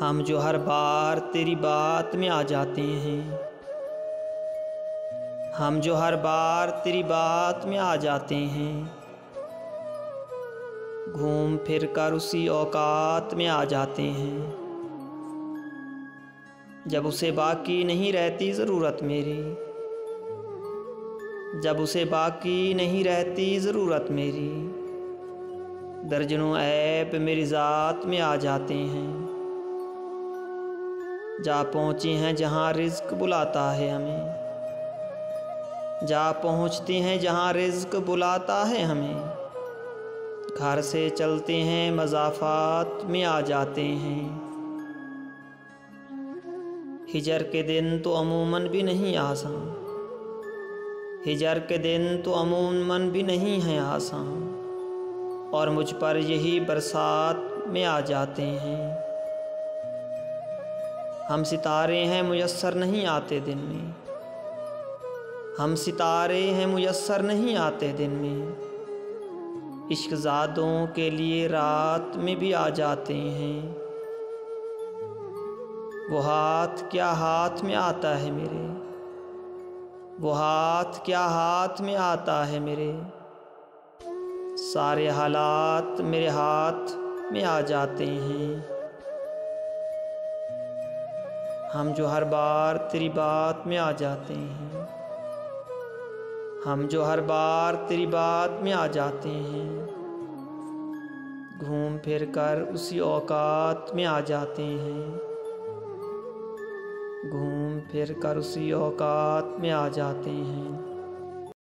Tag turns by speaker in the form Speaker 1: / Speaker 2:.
Speaker 1: हम जो हर बार तेरी बात में आ जाते हैं, हम जो हर बार तेरी बात में आ जाते हैं, घूम फिर कर उसी औकात में आ जाते हैं जब उसे बाकी नहीं रहती ज़रूरत मेरी, जब उसे बाकी नहीं रहती ज़रूरत मेरी। दर्जनों ऐब मेरी ज़ात में आ जाते हैं, जा पहुँचे हैं जहाँ रिज़्क़ बुलाता है हमें, जा पहुँचते हैं जहाँ रिज़्क़ बुलाता है हमें। घर से चलते हैं मज़ाफ़ात में आ जाते हैं। हिजर के दिन तो अमूमन भी नहीं आसान, हिजर के दिन तो अमूमन भी नहीं हैं आसान, और मुझ पर यही बरसात में आ जाते हैं। हम सितारे हैं मुयस्सर नहीं आते दिन में, हम सितारे हैं मुयस्सर नहीं आते दिन में। इश्क ज़ादों के लिए रात में भी आ जाते हैं। वो हाथ क्या हाथ में आता है मेरे, वो हाथ क्या हाथ में आता है मेरे। सारे हालात मेरे हाथ में आ जाते हैं। हम जो हर बार तेरी बात में आ जाते हैं, हम जो हर बार तेरी बात में आ जाते हैं, घूम फिर कर उसी औकात में आ जाते हैं, घूम फिर कर उसी औकात में आ जाते हैं।